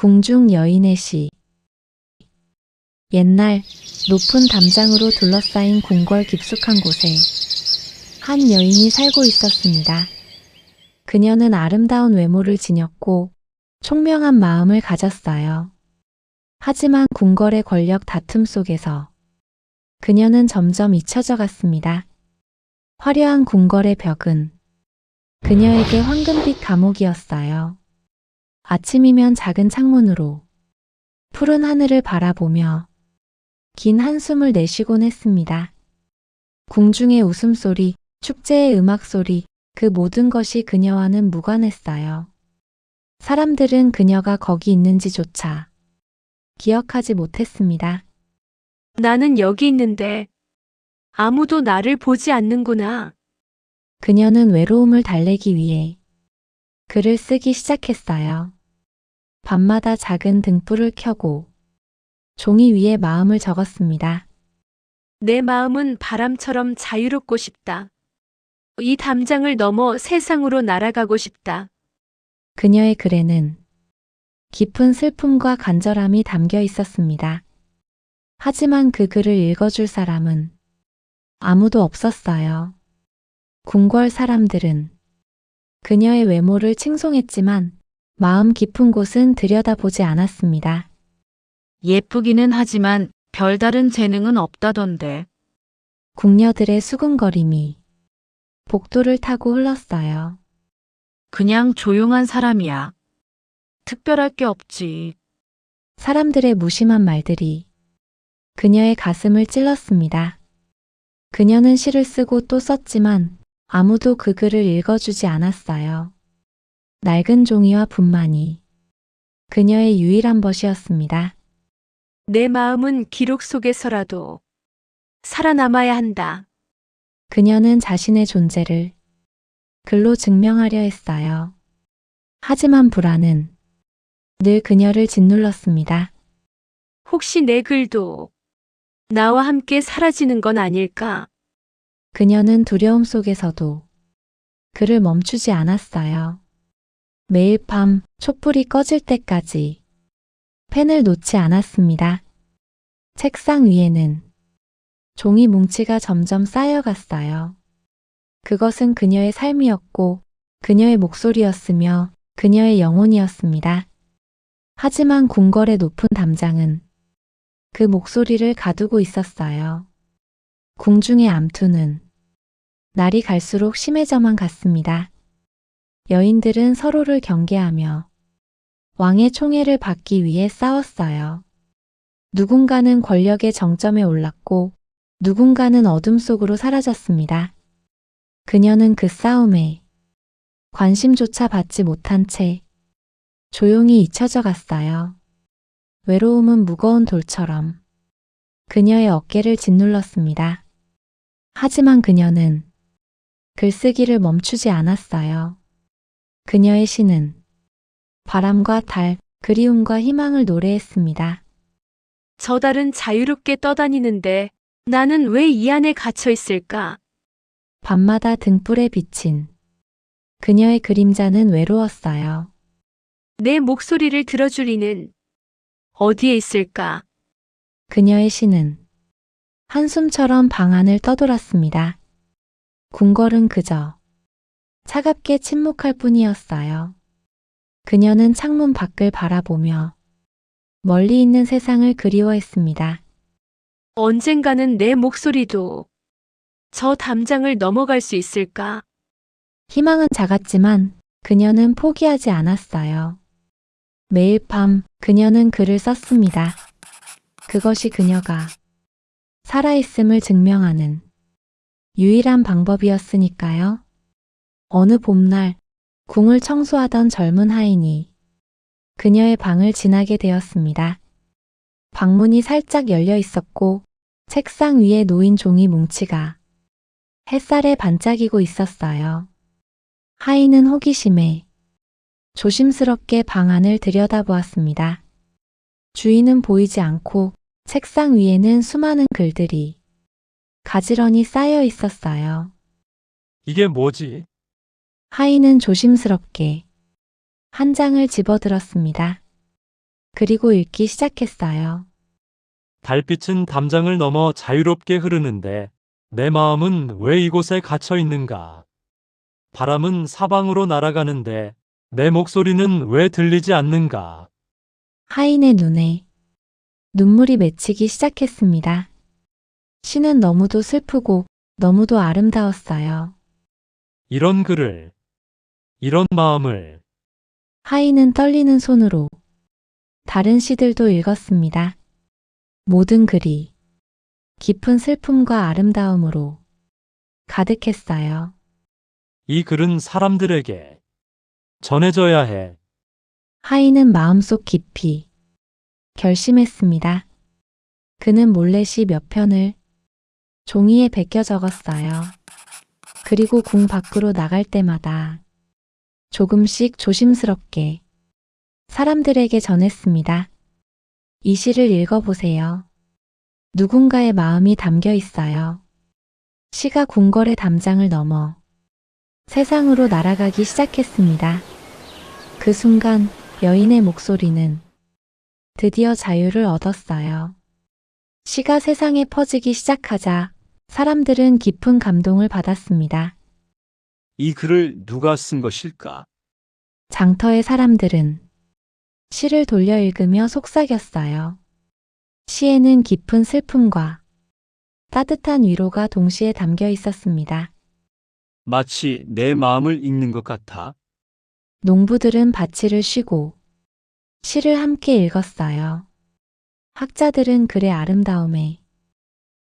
궁중 여인의 시. 옛날 높은 담장으로 둘러싸인 궁궐 깊숙한 곳에 한 여인이 살고 있었습니다. 그녀는 아름다운 외모를 지녔고 총명한 마음을 가졌어요. 하지만 궁궐의 권력 다툼 속에서 그녀는 점점 잊혀져 갔습니다. 화려한 궁궐의 벽은 그녀에게 황금빛 감옥이었어요. 아침이면 작은 창문으로 푸른 하늘을 바라보며 긴 한숨을 내쉬곤 했습니다. 궁중의 웃음소리, 축제의 음악소리, 그 모든 것이 그녀와는 무관했어요. 사람들은 그녀가 거기 있는지조차 기억하지 못했습니다. 나는 여기 있는데 아무도 나를 보지 않는구나. 그녀는 외로움을 달래기 위해 글을 쓰기 시작했어요. 밤마다 작은 등불을 켜고 종이 위에 마음을 적었습니다. 내 마음은 바람처럼 자유롭고 싶다. 이 담장을 넘어 세상으로 날아가고 싶다. 그녀의 글에는 깊은 슬픔과 간절함이 담겨 있었습니다. 하지만 그 글을 읽어줄 사람은 아무도 없었어요. 궁궐 사람들은 그녀의 외모를 칭송했지만 마음 깊은 곳은 들여다보지 않았습니다. 예쁘기는 하지만 별다른 재능은 없다던데. 궁녀들의 수군거림이 복도를 타고 흘렀어요. 그냥 조용한 사람이야. 특별할 게 없지. 사람들의 무심한 말들이 그녀의 가슴을 찔렀습니다. 그녀는 시를 쓰고 또 썼지만 아무도 그 글을 읽어주지 않았어요. 낡은 종이와 분만이 그녀의 유일한 벗이었습니다. 내 마음은 기록 속에서라도 살아남아야 한다. 그녀는 자신의 존재를 글로 증명하려 했어요. 하지만 불안은 늘 그녀를 짓눌렀습니다. 혹시 내 글도 나와 함께 사라지는 건 아닐까? 그녀는 두려움 속에서도 글을 멈추지 않았어요. 매일 밤 촛불이 꺼질 때까지 펜을 놓지 않았습니다. 책상 위에는 종이 뭉치가 점점 쌓여갔어요. 그것은 그녀의 삶이었고 그녀의 목소리였으며 그녀의 영혼이었습니다. 하지만 궁궐의 높은 담장은 그 목소리를 가두고 있었어요. 궁중의 암투는 날이 갈수록 심해져만 갔습니다. 여인들은 서로를 경계하며 왕의 총애를 받기 위해 싸웠어요. 누군가는 권력의 정점에 올랐고 누군가는 어둠 속으로 사라졌습니다. 그녀는 그 싸움에 관심조차 받지 못한 채 조용히 잊혀져 갔어요. 외로움은 무거운 돌처럼 그녀의 어깨를 짓눌렀습니다. 하지만 그녀는 글쓰기를 멈추지 않았어요. 그녀의 시는 바람과 달, 그리움과 희망을 노래했습니다. 저 달은 자유롭게 떠다니는데 나는 왜 이 안에 갇혀 있을까? 밤마다 등불에 비친 그녀의 그림자는 외로웠어요. 내 목소리를 들어줄 이는 어디에 있을까? 그녀의 시는 한숨처럼 방 안을 떠돌았습니다. 궁궐은 그저 차갑게 침묵할 뿐이었어요. 그녀는 창문 밖을 바라보며 멀리 있는 세상을 그리워했습니다. 언젠가는 내 목소리도 저 담장을 넘어갈 수 있을까? 희망은 작았지만 그녀는 포기하지 않았어요. 매일 밤 그녀는 글을 썼습니다. 그것이 그녀가 살아있음을 증명하는 유일한 방법이었으니까요. 어느 봄날 궁을 청소하던 젊은 하인이 그녀의 방을 지나게 되었습니다. 방문이 살짝 열려 있었고 책상 위에 놓인 종이 뭉치가 햇살에 반짝이고 있었어요. 하인은 호기심에 조심스럽게 방 안을 들여다보았습니다. 주인은 보이지 않고 책상 위에는 수많은 글들이 가지런히 쌓여 있었어요. 이게 뭐지? 하인은 조심스럽게 한 장을 집어들었습니다. 그리고 읽기 시작했어요. 달빛은 담장을 넘어 자유롭게 흐르는데 내 마음은 왜 이곳에 갇혀 있는가? 바람은 사방으로 날아가는데 내 목소리는 왜 들리지 않는가? 하인의 눈에 눈물이 맺히기 시작했습니다. 시는 너무도 슬프고 너무도 아름다웠어요. 이런 글을, 이런 마음을 하인은 떨리는 손으로 다른 시들도 읽었습니다. 모든 글이 깊은 슬픔과 아름다움으로 가득했어요. 이 글은 사람들에게 전해져야 해. 하인은 마음속 깊이 결심했습니다. 그는 몰래 시 몇 편을 종이에 베껴 적었어요. 그리고 궁 밖으로 나갈 때마다 조금씩 조심스럽게 사람들에게 전했습니다. 이 시를 읽어보세요. 누군가의 마음이 담겨 있어요. 시가 궁궐의 담장을 넘어 세상으로 날아가기 시작했습니다. 그 순간 여인의 목소리는 드디어 자유를 얻었어요. 시가 세상에 퍼지기 시작하자 사람들은 깊은 감동을 받았습니다. 이 글을 누가 쓴 것일까? 장터의 사람들은 시를 돌려 읽으며 속삭였어요. 시에는 깊은 슬픔과 따뜻한 위로가 동시에 담겨 있었습니다. 마치 내 마음을 읽는 것 같아. 농부들은 밭일을 쉬고 시를 함께 읽었어요. 학자들은 글의 아름다움에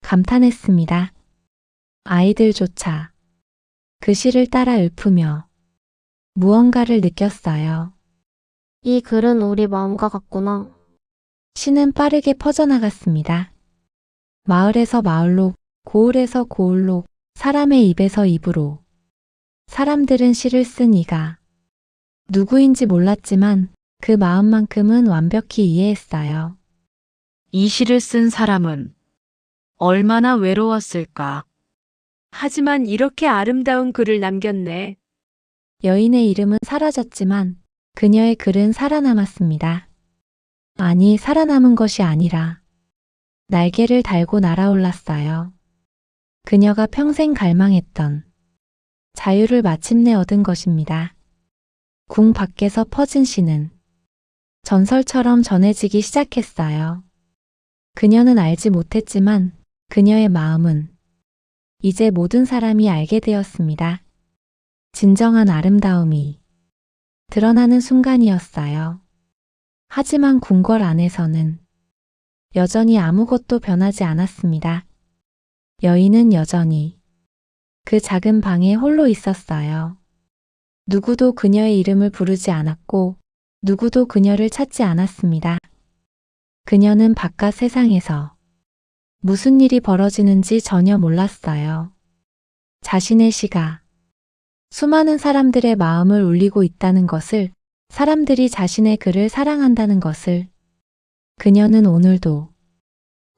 감탄했습니다. 아이들조차 그 시를 따라 읊으며 무언가를 느꼈어요. 이 글은 우리 마음과 같구나. 시는 빠르게 퍼져나갔습니다. 마을에서 마을로, 고을에서 고을로, 사람의 입에서 입으로. 사람들은 시를 쓴 이가 누구인지 몰랐지만 그 마음만큼은 완벽히 이해했어요. 이 시를 쓴 사람은 얼마나 외로웠을까? 하지만 이렇게 아름다운 글을 남겼네. 여인의 이름은 사라졌지만 그녀의 글은 살아남았습니다. 아니, 살아남은 것이 아니라 날개를 달고 날아올랐어요. 그녀가 평생 갈망했던 자유를 마침내 얻은 것입니다. 궁 밖에서 퍼진 시는 전설처럼 전해지기 시작했어요. 그녀는 알지 못했지만 그녀의 마음은 이제 모든 사람이 알게 되었습니다. 진정한 아름다움이 드러나는 순간이었어요. 하지만 궁궐 안에서는 여전히 아무것도 변하지 않았습니다. 여인은 여전히 그 작은 방에 홀로 있었어요. 누구도 그녀의 이름을 부르지 않았고 누구도 그녀를 찾지 않았습니다. 그녀는 바깥 세상에서 무슨 일이 벌어지는지 전혀 몰랐어요. 자신의 시가 수많은 사람들의 마음을 울리고 있다는 것을, 사람들이 자신의 글을 사랑한다는 것을, 그녀는 오늘도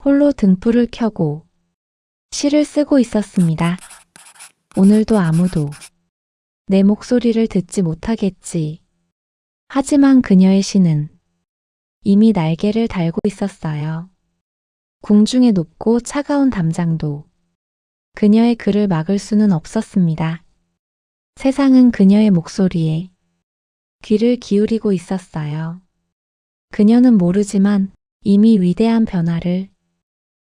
홀로 등불을 켜고 시를 쓰고 있었습니다. 오늘도 아무도 내 목소리를 듣지 못하겠지. 하지만 그녀의 시는 이미 날개를 달고 있었어요. 궁중의 높고 차가운 담장도 그녀의 글을 막을 수는 없었습니다. 세상은 그녀의 목소리에 귀를 기울이고 있었어요. 그녀는 모르지만 이미 위대한 변화를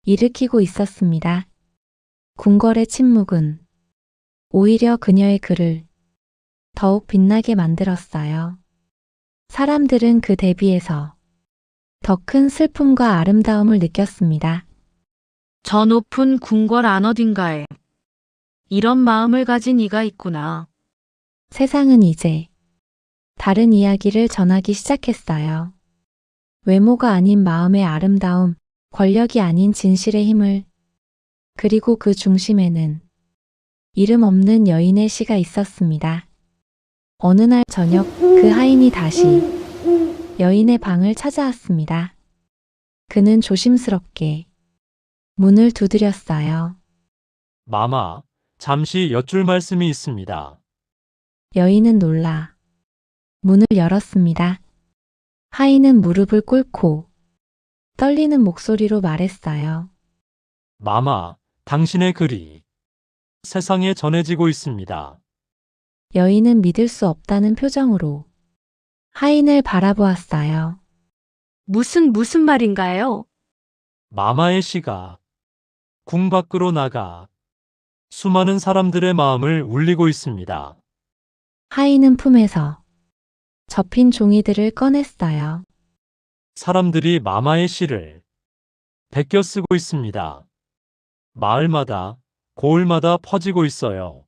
일으키고 있었습니다. 궁궐의 침묵은 오히려 그녀의 글을 더욱 빛나게 만들었어요. 사람들은 그 대비에서 더 큰 슬픔과 아름다움을 느꼈습니다. 저 높은 궁궐 안 어딘가에 이런 마음을 가진 이가 있구나. 세상은 이제 다른 이야기를 전하기 시작했어요. 외모가 아닌 마음의 아름다움, 권력이 아닌 진실의 힘을, 그리고 그 중심에는 이름 없는 여인의 시가 있었습니다. 어느 날 저녁 그 하인이 다시 여인의 방을 찾아왔습니다. 그는 조심스럽게 문을 두드렸어요. 마마, 잠시 여쭐 말씀이 있습니다. 여인은 놀라 문을 열었습니다. 하인은 무릎을 꿇고 떨리는 목소리로 말했어요. 마마, 당신의 글이 세상에 전해지고 있습니다. 여인은 믿을 수 없다는 표정으로 하인을 바라보았어요. 무슨 말인가요? 마마의 시가 궁 밖으로 나가 수많은 사람들의 마음을 울리고 있습니다. 하인은 품에서 접힌 종이들을 꺼냈어요. 사람들이 마마의 시를 베껴 쓰고 있습니다. 마을마다, 고을마다 퍼지고 있어요.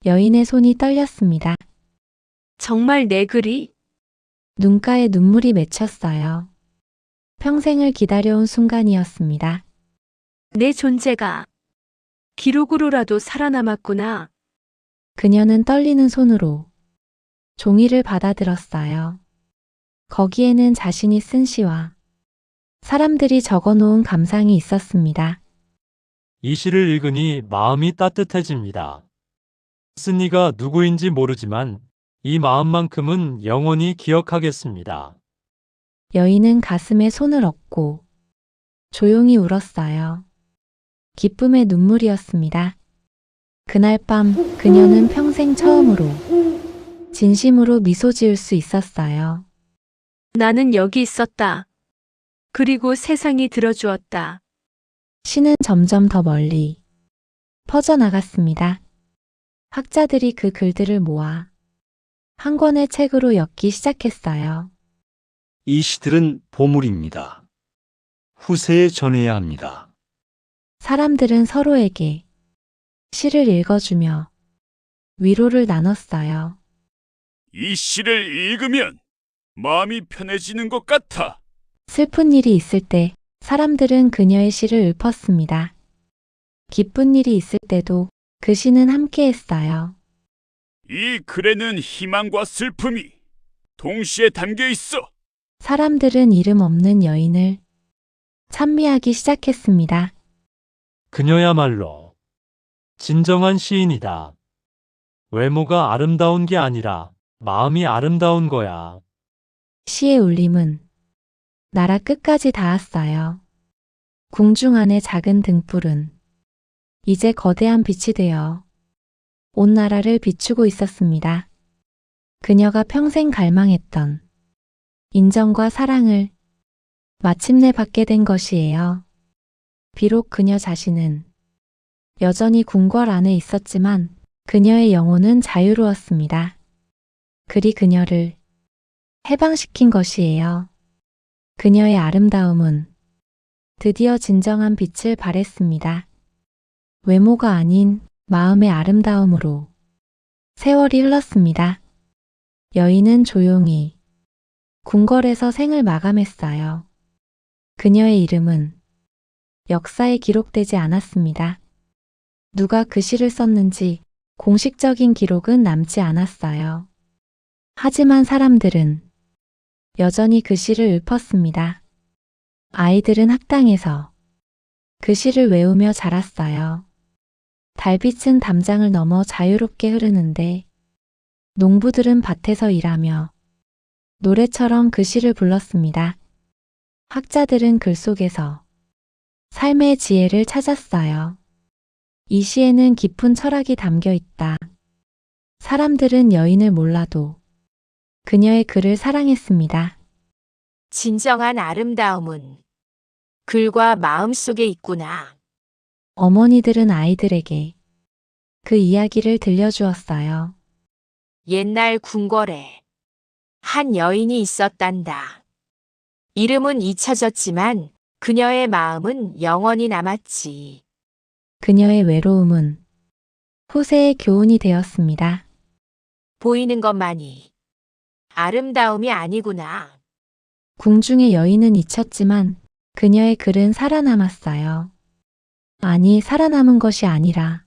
여인의 손이 떨렸습니다. 정말 내 글이? 눈가에 눈물이 맺혔어요. 평생을 기다려온 순간이었습니다. 내 존재가 기록으로라도 살아남았구나. 그녀는 떨리는 손으로 종이를 받아들었어요. 거기에는 자신이 쓴 시와 사람들이 적어놓은 감상이 있었습니다. 이 시를 읽으니 마음이 따뜻해집니다. 쓴 이가 누구인지 모르지만 이 마음만큼은 영원히 기억하겠습니다. 여인은 가슴에 손을 얹고 조용히 울었어요. 기쁨의 눈물이었습니다. 그날 밤 그녀는 평생 처음으로 진심으로 미소 지을 수 있었어요. 나는 여기 있었다. 그리고 세상이 들어주었다. 시는 점점 더 멀리 퍼져나갔습니다. 학자들이 그 글들을 모아 한 권의 책으로 엮기 시작했어요. 이 시들은 보물입니다. 후세에 전해야 합니다. 사람들은 서로에게 시를 읽어주며 위로를 나눴어요. 이 시를 읽으면 마음이 편해지는 것 같아. 슬픈 일이 있을 때 사람들은 그녀의 시를 읊었습니다. 기쁜 일이 있을 때도 그 시는 함께했어요. 이 글에는 희망과 슬픔이 동시에 담겨 있어. 사람들은 이름 없는 여인을 찬미하기 시작했습니다. 그녀야말로 진정한 시인이다. 외모가 아름다운 게 아니라 마음이 아름다운 거야. 시의 울림은 나라 끝까지 닿았어요. 궁중 안의 작은 등불은 이제 거대한 빛이 되어 온 나라를 비추고 있었습니다. 그녀가 평생 갈망했던 인정과 사랑을 마침내 받게 된 것이에요. 비록 그녀 자신은 여전히 궁궐 안에 있었지만 그녀의 영혼은 자유로웠습니다. 글이 그녀를 해방시킨 것이에요. 그녀의 아름다움은 드디어 진정한 빛을 발했습니다. 외모가 아닌 마음의 아름다움으로 세월이 흘렀습니다. 여인은 조용히 궁궐에서 생을 마감했어요. 그녀의 이름은 역사에 기록되지 않았습니다. 누가 그 시를 썼는지 공식적인 기록은 남지 않았어요. 하지만 사람들은 여전히 그 시를 읊었습니다. 아이들은 학당에서 그 시를 외우며 자랐어요. 달빛은 담장을 넘어 자유롭게 흐르는데 농부들은 밭에서 일하며 노래처럼 그 시를 불렀습니다. 학자들은 글 속에서 삶의 지혜를 찾았어요. 이 시에는 깊은 철학이 담겨 있다. 사람들은 여인을 몰라도 그녀의 글을 사랑했습니다. 진정한 아름다움은 글과 마음 속에 있구나. 어머니들은 아이들에게 그 이야기를 들려주었어요. 옛날 궁궐에 한 여인이 있었단다. 이름은 잊혀졌지만 그녀의 마음은 영원히 남았지. 그녀의 외로움은 후세의 교훈이 되었습니다. 보이는 것만이 아름다움이 아니구나. 궁중의 여인은 잊혔지만 그녀의 글은 살아남았어요. 아니, 살아남은 것이 아니라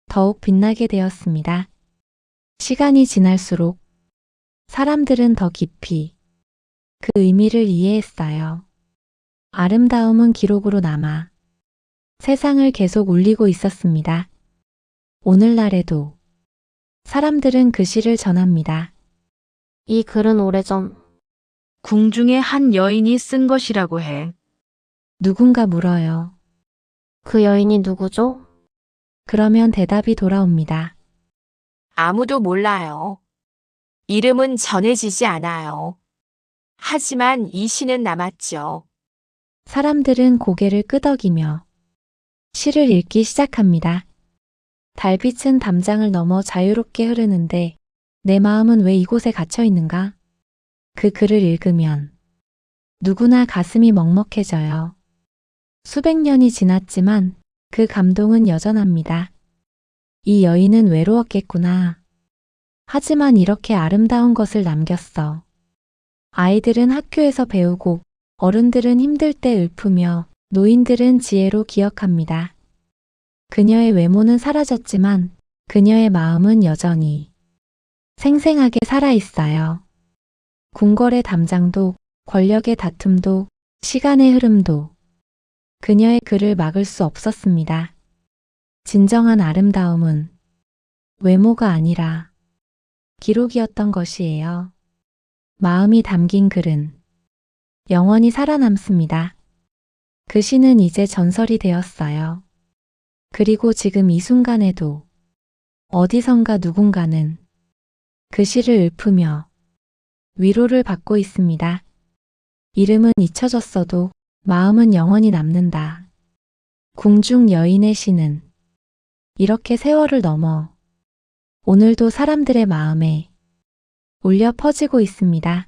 더욱 빛나게 되었습니다. 시간이 지날수록 사람들은 더 깊이 그 의미를 이해했어요. 아름다움은 기록으로 남아 세상을 계속 울리고 있었습니다. 오늘날에도 사람들은 그 시를 전합니다. 이 글은 오래전 궁중의 한 여인이 쓴 것이라고 해. 누군가 물어요. 그 여인이 누구죠? 그러면 대답이 돌아옵니다. 아무도 몰라요. 이름은 전해지지 않아요. 하지만 이 시는 남았죠. 사람들은 고개를 끄덕이며 시를 읽기 시작합니다. 달빛은 담장을 넘어 자유롭게 흐르는데 내 마음은 왜 이곳에 갇혀 있는가? 그 글을 읽으면 누구나 가슴이 먹먹해져요. 수백 년이 지났지만 그 감동은 여전합니다. 이 여인은 외로웠겠구나. 하지만 이렇게 아름다운 것을 남겼어. 아이들은 학교에서 배우고 어른들은 힘들 때 읊으며 노인들은 지혜로 기억합니다. 그녀의 외모는 사라졌지만 그녀의 마음은 여전히 생생하게 살아있어요. 궁궐의 담장도 권력의 다툼도 시간의 흐름도 그녀의 글을 막을 수 없었습니다. 진정한 아름다움은 외모가 아니라 기록이었던 것이에요. 마음이 담긴 글은 영원히 살아남습니다. 그 시는 이제 전설이 되었어요. 그리고 지금 이 순간에도 어디선가 누군가는 그 시를 읊으며 위로를 받고 있습니다. 이름은 잊혀졌어도 마음은 영원히 남는다. 궁중 여인의 시는 이렇게 세월을 넘어 오늘도 사람들의 마음에 울려 퍼지고 있습니다.